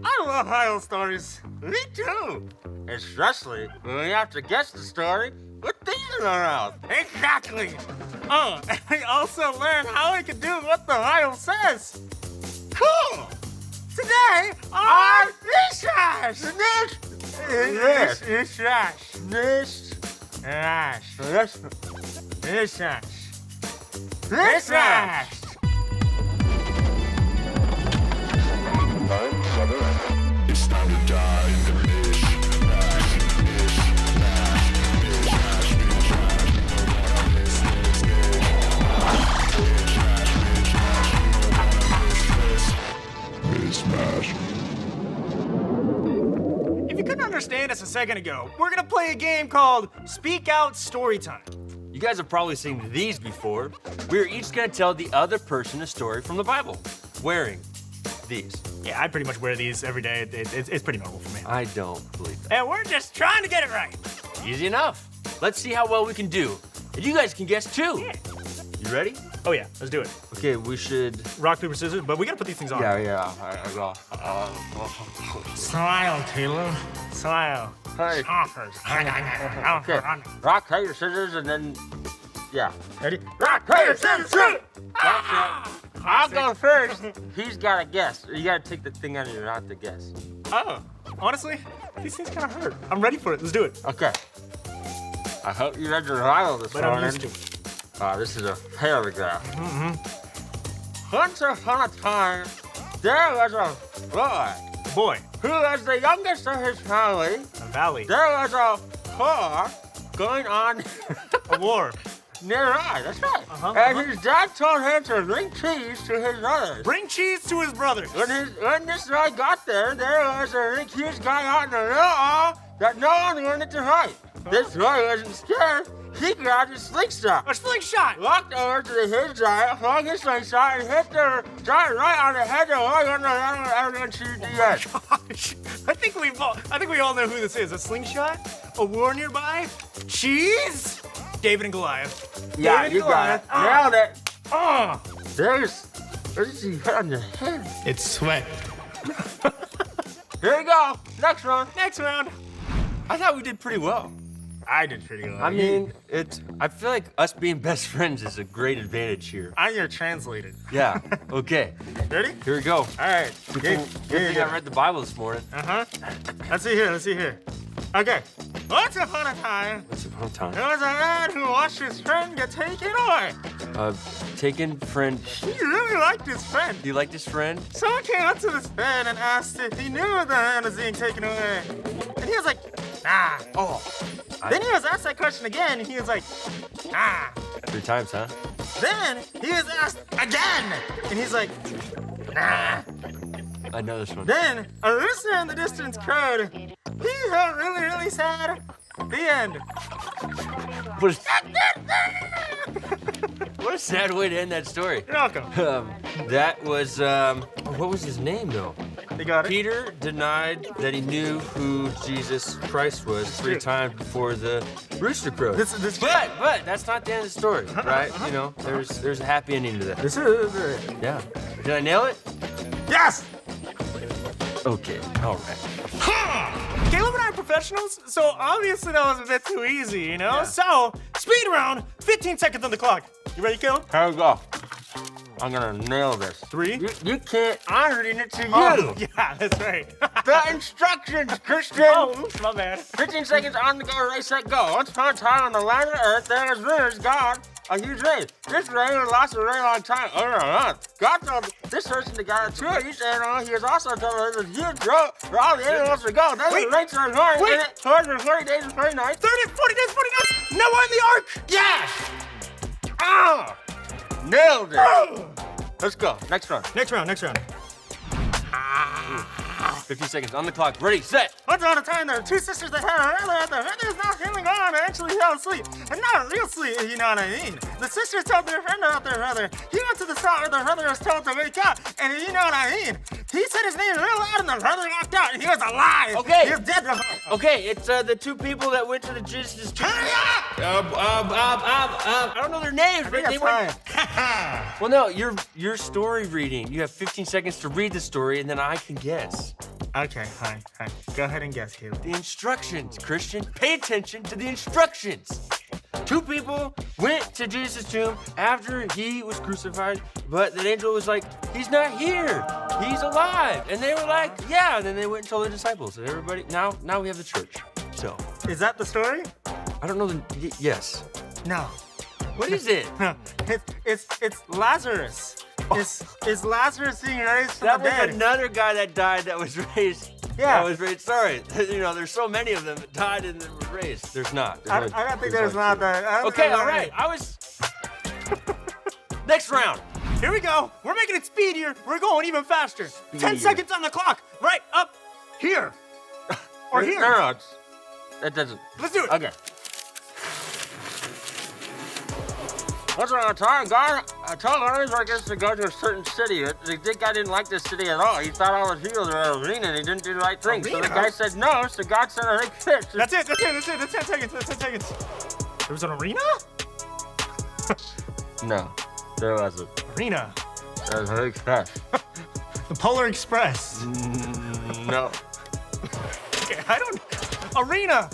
I love Bible stories. Me too. Especially when we have to guess the story with these in our mouth. Exactly. Oh, and we also learn how we can do what the Bible says. Cool. Today, our MISH. It's time to die in the MISH. If you couldn't understand us a second ago, we're gonna play a game called Speak Out Storytime. You guys have probably seen these before. We're each gonna tell the other person a story from the Bible, wearing these. Yeah, I pretty much wear these every day. It's pretty normal for me. I don't believe that. And we're just trying to get it right. Easy enough. Let's see how well we can do. And you guys can guess too. Yeah. You ready? Oh yeah, let's do it. Okay, we should. Rock, paper, scissors, but we gotta put these things on. Yeah. Smile, Taylor. Smile. Hey. Okay. Rock, paper, scissors, and then. Yeah. Ready? Rock, paper, scissors, shoot! That's it. I'll go first. He's gotta guess. You gotta take the thing out of your mouth to guess. Oh, honestly, these things kind of hurt. I'm ready for it. Let's do it. Okay. I hope you read your Bible this But morning. I'm used to it. This is a paragraph. Once upon a time, there was a boy Boy, who was the youngest of his family. a valley, There was a war going on a war. nearby. That's right. Uh-huh, And his dad told him to bring cheese to his brothers. Bring cheese to his brothers. When this guy got there was a huge guy out in the middle that no one wanted to fight. This boy wasn't scared. He grabbed his slingshot, A slingshot. walked over to the huge giant, flung his slingshot, and hit the giant right on the head. Everyone cheered the end. Gosh, I think we all know who this is. A slingshot, a war nearby, cheese. David and Goliath. Yeah, David you and got it. Goliath. Nailed it. Oh, There's he hit on the head. it's sweat. Here we go. Next one. Next round. I thought we did pretty well. I did pretty well. I mean, I feel like us being best friends is a great advantage here. I'm your translator. Yeah. Okay. Ready? Here we go. All right. Good thing I read the Bible this morning. Let's see here. Okay. Once upon a time, Once upon a time. there was a man who watched his friend get taken away. Taken friend. He really liked his friend. Do you like this friend? Someone came up to this man and asked if he knew the man was being taken away. And he was like, nah. Oh. Then he was asked that question again, and he was like, nah. 3 times, huh? Then he was asked again, and he's like, nah. I know this one. Then a rooster in the distance crowed. He felt really, really sad. The end. What a sad way to end that story. You're welcome. That was, what was his name, though? You got it? Peter denied that he knew who Jesus Christ was 3 times before the rooster crowed. This- But that's not the end of the story, right? You know, there's a happy ending to that. This is it. Yeah. Did I nail it? Yes! Okay. All right. Caleb and I are professionals, so obviously that was a bit too easy, you know? Yeah. So, speed round, 15 seconds on the clock. You ready, Caleb? Here we go. I'm gonna nail this. 3. You can't. I'm reading it to you. Oh, yeah, that's right. The instructions, Kristian. Oh, oops, my bad. 15 seconds on the go, race, set, go. Once upon a time on the land of the earth, there was rivers, God, a huge rain. This rain would last a very long time, over a month. God told this person to gather 2 of each animal. He has also told them there's a huge road for all the animals to go. Then Wait. the rain started pouring, Wait. and it poured for 40 days and 40 nights. 30, 40 days, 40 nights. Noah in the ark. Yes! Ah! Nailed it. Let's go. Next one. Next round. 50 seconds on the clock. Ready, set. Once upon a time, there were 2 sisters that had a brother. The brother's not feeling on and actually fell asleep. And not a real sleep, if you know what I mean. The sisters told their friend about their brother. He went to the spot where the brother was told to wake up. And you know what I mean. He said his name real loud and the brother walked out and he was alive. Okay. He was dead. Okay, it's the 2 people that went to the Jesus. Hurry up! I don't know their names, but they went. Well, no, your story reading. You have 15 seconds to read the story, and then I can guess. Okay, fine. Go ahead and guess, Caleb. The instructions, Christian. Pay attention to the instructions. 2 people went to Jesus' tomb after he was crucified, but the angel was like, he's not here. He's alive. And they were like, yeah. And then they went and told the disciples. And everybody, now we have the church. So. Is that the story? I don't know yes. No. What is it? No. It's Lazarus. Is Lazarus being raised from That the was dead? another guy that died that was raised. Yeah. That was raised. Sorry. There's so many of them that died and then was raised. There's not. I don't think there's not that. Okay, all right. Next round. Here we go. We're making it speedier. We're going even faster. 10 seconds on the clock. Right up here. Or here. No, that doesn't. Let's do it. Okay. Once upon a time, God told all his workers to go to a certain city. The guy didn't like this city at all. He thought all his heroes were arena and he didn't do the right thing. So the guy said no, so God sent a big fish. That's it. That's 10 seconds. That's 10 seconds. There was an arena? No, there wasn't. Arena. There was a big fish. The Polar Express. No. Okay, Arena.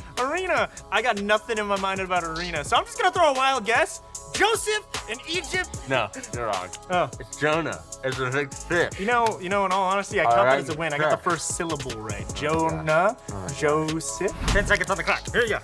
I got nothing in my mind about arena, so I'm just gonna throw a wild guess. Joseph in Egypt. No, you're wrong. Oh. It's Jonah. It's a big fish. You know, in all honesty, I count that as a win. I got the correct. first syllable right. Jonah, Joseph. 10 seconds on the clock. Here you go.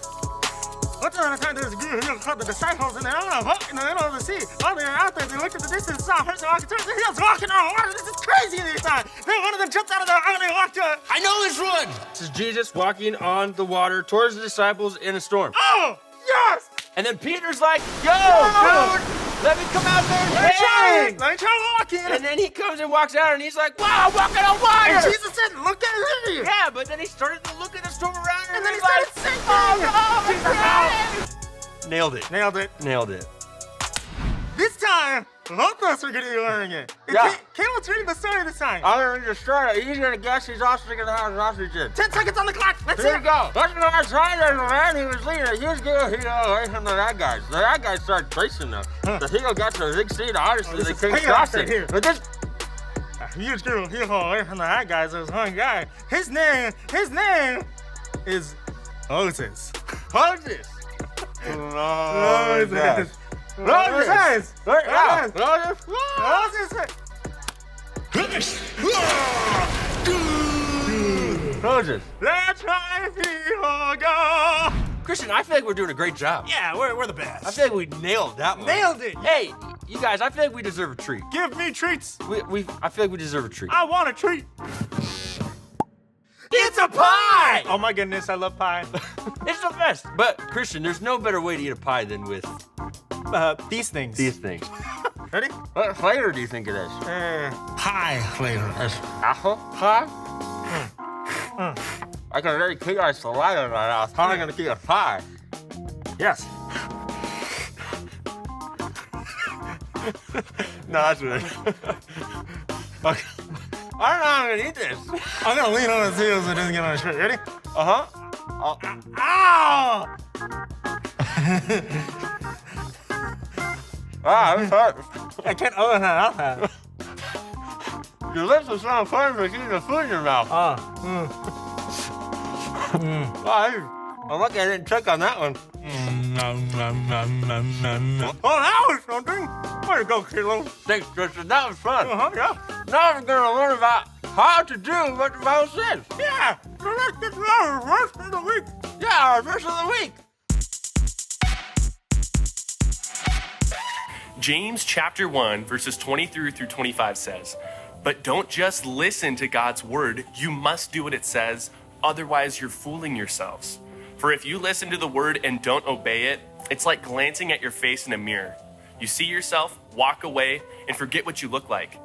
Once upon a time, there was a group who called the disciples, and they're on a boat in the middle of the sea. While they were out there, they looked at the distance, saw a person walking towards the hills, walking on water. This is crazy, they thought. Then one of them jumped out of the water, and they walked to it. I know this one. This is Jesus walking on the water towards the disciples in a storm. Oh, yes! And then Peter's like, yo, dude, let me come out there and Let me try walking. And then he comes and walks out and he's like, wow, I'm walking on water. And Jesus said, look at me. Yeah, but then he started to look at the storm around him And then he he's like, started singing. oh, no, Jesus, Jesus, Nailed it. Nailed it. Nailed it. This time, both of us are going to be learning it. Yeah. Caleb's reading the story this time. I'm gonna read the story. He's gonna guess he's ostrich in the house of ostriches. 10 seconds on the clock. Let's Here hear we it. go. Once upon a time, there was a man who was leading a huge eagle away from the bad guys. The bad guys started chasing them. The eagle got to a big seed, obviously this they is couldn't chaos cross right it. here. But this, A huge girl, he away from the hot guys. There was one guy. His name is Moses. Moses. Moses. Moses. Moses. Let's try people go. Christian, I feel like we're doing a great job. Yeah, we're the best. I feel like we nailed that one. Nailed it. Hey, you guys, I feel like we deserve a treat. Give me treats. I feel like we deserve a treat. I want a treat. It's a pie! Oh my goodness, I love pie. It's the best. But, Christian, there's no better way to eat a pie than with These things. these things. Ready? What flavor do you think it is? Pie flavor. It's apple pie? I can already keep my saliva in my mouth. How am I gonna keep a pie? Yes. No, that's weird. Okay. I don't know how I'm gonna eat this. I'm gonna lean on his heels and doesn't get on his shirt. Ready? Uh-huh. Ow! Ah, this hurt. I can't open that mouth. Your lips are so funny for keeping the food in your mouth. Oh, I'm lucky I didn't check on that one. Oh, that was something. Way to go, Kilo. Thanks, Tristan. That was fun. Yeah. Now I'm gonna learn about how to do what the Bible says. Yeah. So let's get to our verse of the week. Yeah, our verse of the week. James chapter 1, verses 23 through 25 says, "But don't just listen to God's word, you must do what it says, otherwise you're fooling yourselves. For if you listen to the word and don't obey it, it's like glancing at your face in a mirror. You see yourself, walk away, and forget what you look like.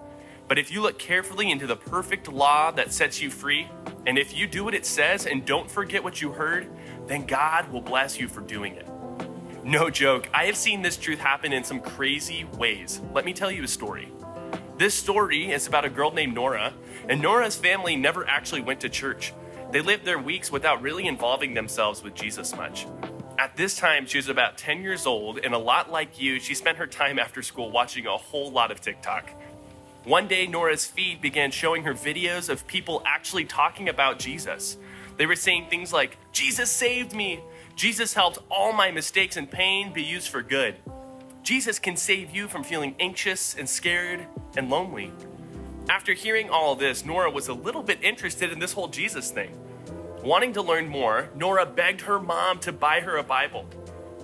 But if you look carefully into the perfect law that sets you free, and if you do what it says and don't forget what you heard, then God will bless you for doing it." No joke, I have seen this truth happen in some crazy ways. Let me tell you a story. This story is about a girl named Nora, and Nora's family never actually went to church. They lived their weeks without really involving themselves with Jesus much. At this time, she was about 10 years old, and a lot like you, she spent her time after school watching a whole lot of TikTok. One day, Nora's feed began showing her videos of people actually talking about Jesus. They were saying things like, Jesus saved me. Jesus helped all my mistakes and pain be used for good. Jesus can save you from feeling anxious and scared and lonely. After hearing all of this, Nora was a little bit interested in this whole Jesus thing. Wanting to learn more, Nora begged her mom to buy her a Bible.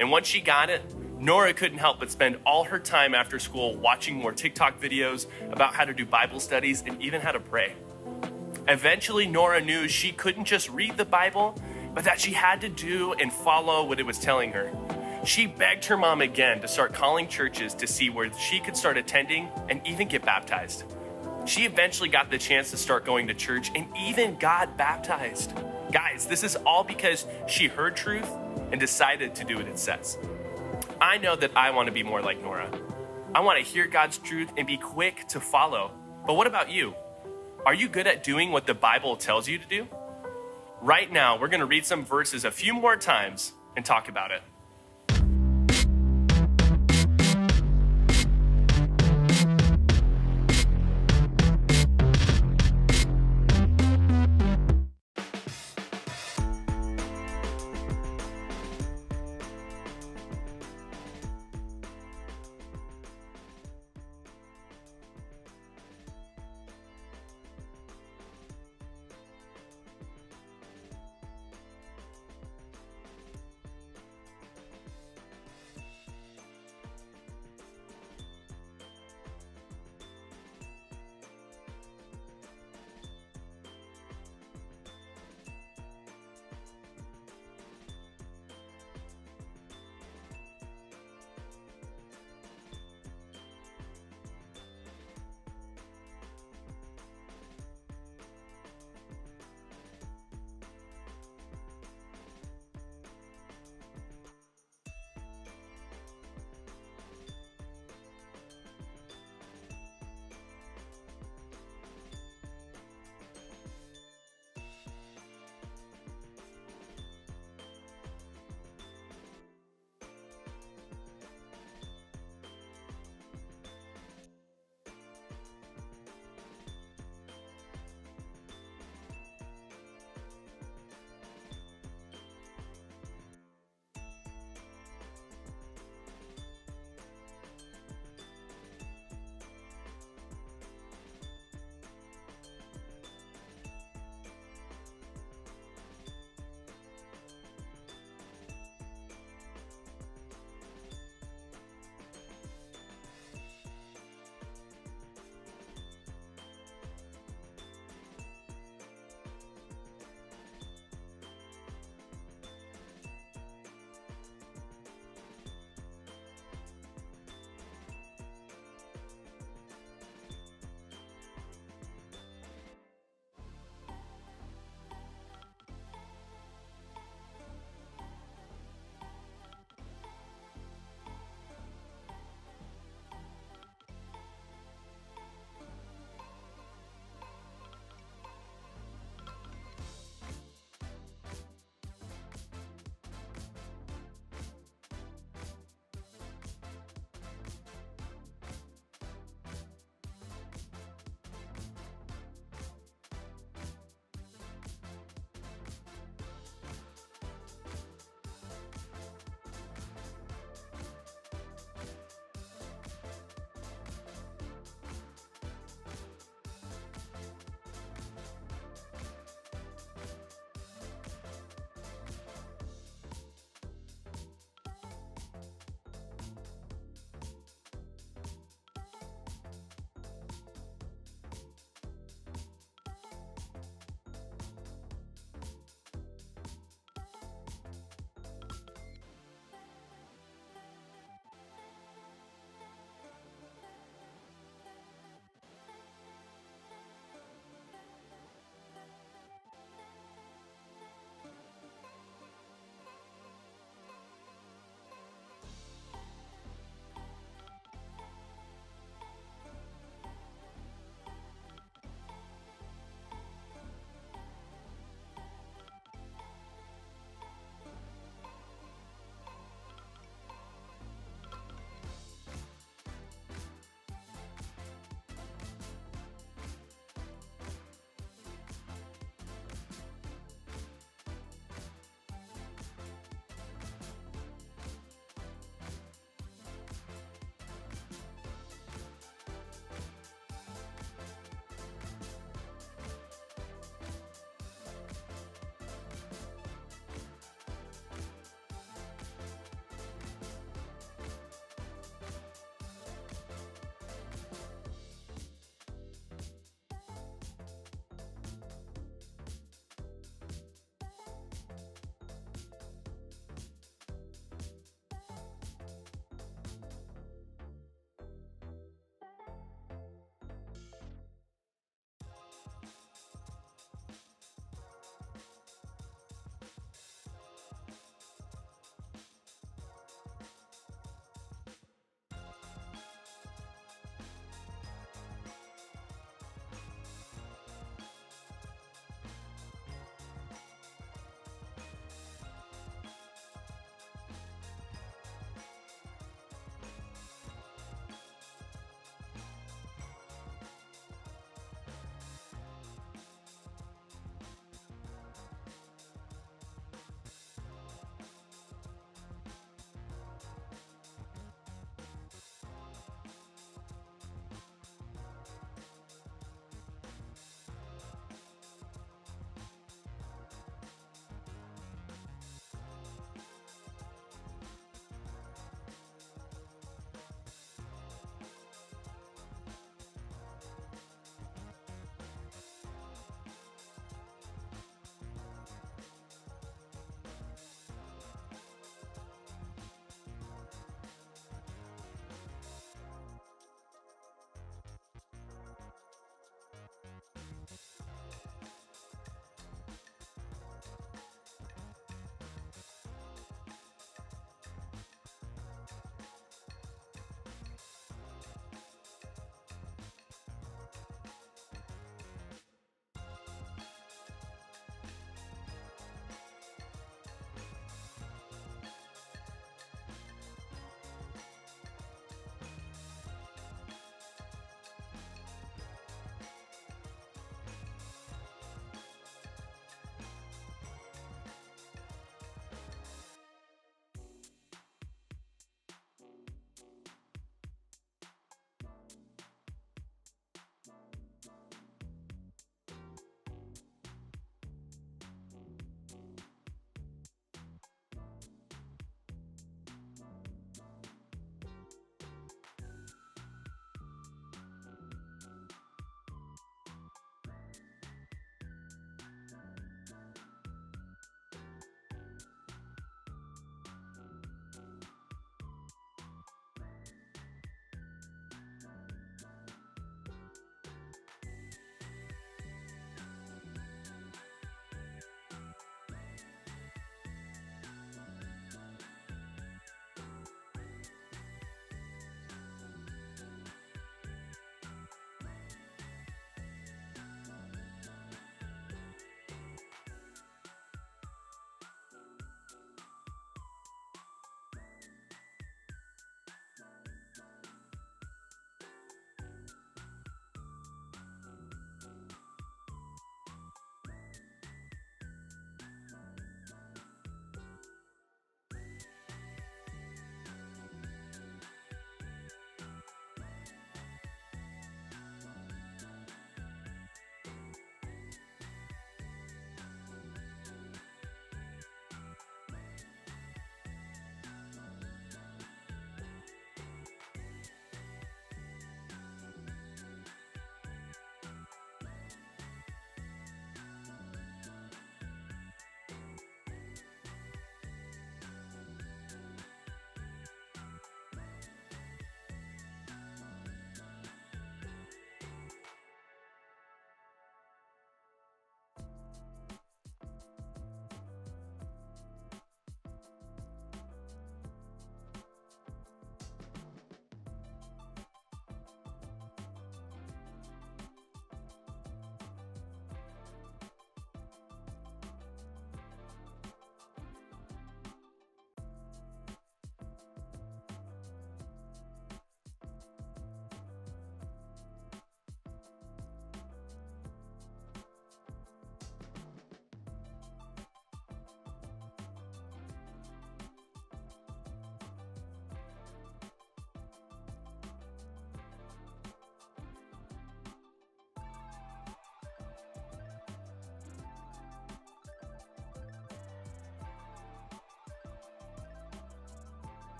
And once she got it, Nora couldn't help but spend all her time after school watching more TikTok videos about how to do Bible studies and even how to pray. Eventually, Nora knew she couldn't just read the Bible, but that she had to do and follow what it was telling her. She begged her mom again to start calling churches to see where she could start attending and even get baptized. She eventually got the chance to start going to church and even got baptized. Guys, this is all because she heard truth and decided to do what it says. I know that I want to be more like Nora. I want to hear God's truth and be quick to follow. But what about you? Are you good at doing what the Bible tells you to do? Right now, we're going to read some verses a few more times and talk about it.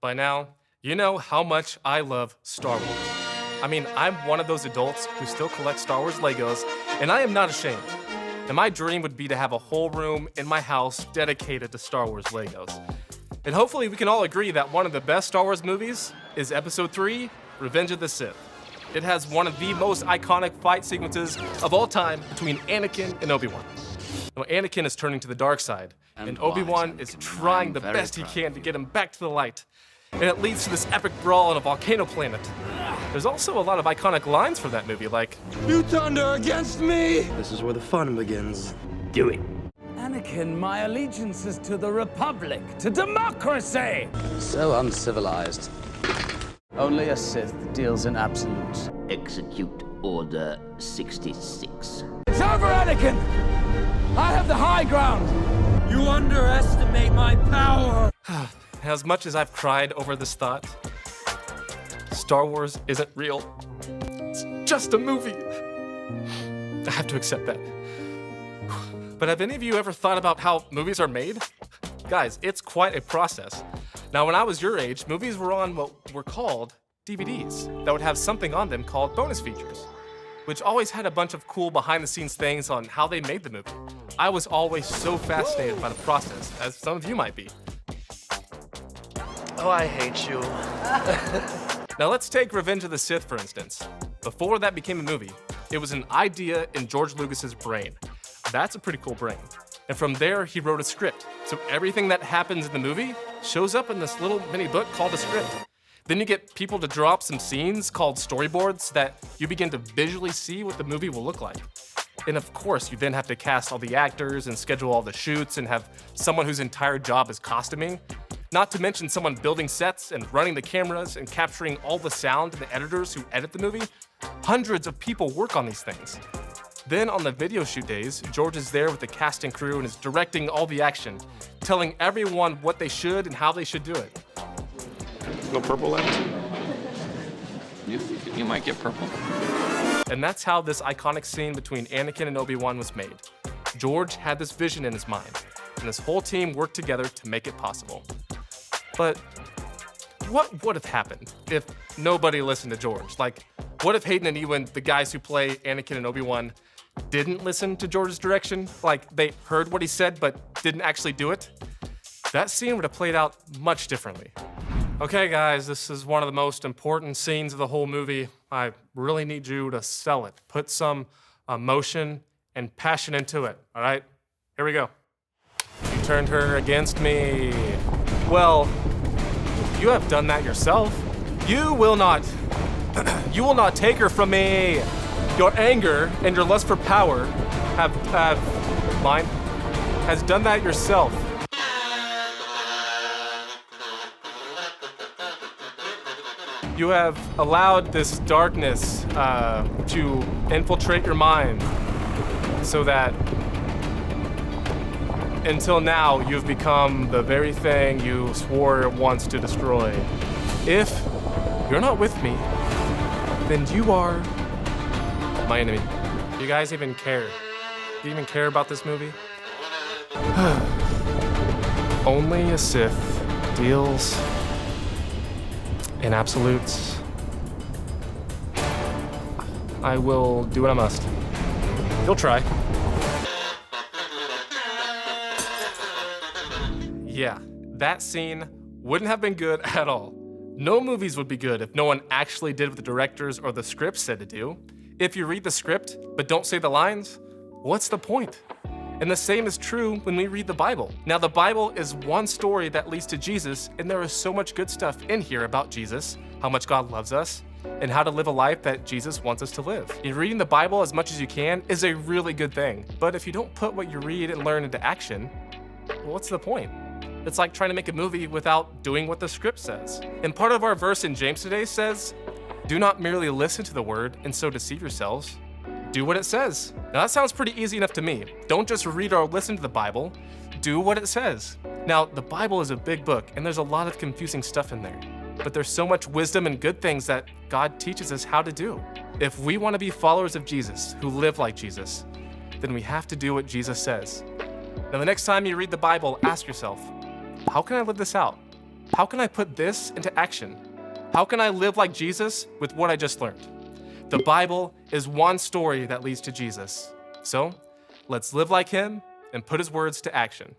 by now, you know how much I love Star Wars. I mean, I'm one of those adults who still collect Star Wars Legos, and I am not ashamed. And my dream would be to have a whole room in my house dedicated to Star Wars Legos. And hopefully we can all agree that one of the best Star Wars movies is Episode 3, Revenge of the Sith. It has one of the most iconic fight sequences of all time between Anakin and Obi-Wan. Now, Anakin is turning to the dark side, and Obi-Wan is trying the best he can to get him back to the light. And it leads to this epic brawl on a volcano planet. There's also a lot of iconic lines from that movie, like, You thunder against me! This is where the fun begins. Do it. Anakin, my allegiance is to the Republic, to democracy! So uncivilized. Only a Sith deals in absolutes. Execute Order 66. It's over, Anakin! I have the high ground! You underestimate my power! as much as I've cried over this thought, Star Wars isn't real. It's just a movie. I have to accept that. But have any of you ever thought about how movies are made? Guys, it's quite a process. Now, when I was your age, movies were on what were called DVDs that would have something on them called bonus features, which always had a bunch of cool behind-the-scenes things on how they made the movie. I was always so fascinated by the process, as some of you might be. Oh, I hate you. Now let's take Revenge of the Sith, for instance. Before that became a movie, it was an idea in George Lucas's brain. That's a pretty cool brain. And from there, he wrote a script. So everything that happens in the movie shows up in this little mini book called a script. Then you get people to draw up some scenes called storyboards that you begin to visually see what the movie will look like. And of course, you then have to cast all the actors and schedule all the shoots and have someone whose entire job is costuming. Not to mention someone building sets and running the cameras and capturing all the sound and the editors who edit the movie. Hundreds of people work on these things. Then on the video shoot days, George is there with the cast and crew and is directing all the action, telling everyone what they should and how they should do it. No purple left? You might get purple. And that's how this iconic scene between Anakin and Obi-Wan was made. George had this vision in his mind, and this whole team worked together to make it possible. But what would have happened if nobody listened to George? Like, what if Hayden and Ewan, the guys who play Anakin and Obi-Wan, didn't listen to George's direction? Like, they heard what he said but didn't actually do it? That scene would have played out much differently. Okay, guys, this is one of the most important scenes of the whole movie. I really need you to sell it. Put some emotion and passion into it, all right? Here we go. You turned her against me. Well, you have done that yourself. You will not take her from me. Your anger and your lust for power has done that yourself. You have allowed this darkness to infiltrate your mind so that until now you've become the very thing you swore once to destroy. If you're not with me, then you are my enemy. Do you guys even care? Do you even care about this movie? Only a Sith deals in absolutes. I will do what I must. You'll try. Yeah, that scene wouldn't have been good at all. No movies would be good if no one actually did what the directors or the script said to do. If you read the script but don't say the lines, what's the point? And the same is true when we read the Bible. Now, the Bible is one story that leads to Jesus, and there is so much good stuff in here about Jesus, how much God loves us, and how to live a life that Jesus wants us to live. And reading the Bible as much as you can is a really good thing. But if you don't put what you read and learn into action, well, what's the point? It's like trying to make a movie without doing what the script says. And part of our verse in James today says, do not merely listen to the word and so deceive yourselves. Do what it says. Now that sounds pretty easy enough to me. Don't just read or listen to the Bible, do what it says. Now, the Bible is a big book and there's a lot of confusing stuff in there, but there's so much wisdom and good things that God teaches us how to do. If we want to be followers of Jesus, who live like Jesus, then we have to do what Jesus says. Now, the next time you read the Bible, ask yourself, how can I live this out? how can I put this into action? How can I live like Jesus with what I just learned? The Bible is one story that leads to Jesus. So let's live like him and put his words to action.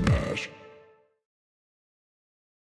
MISH.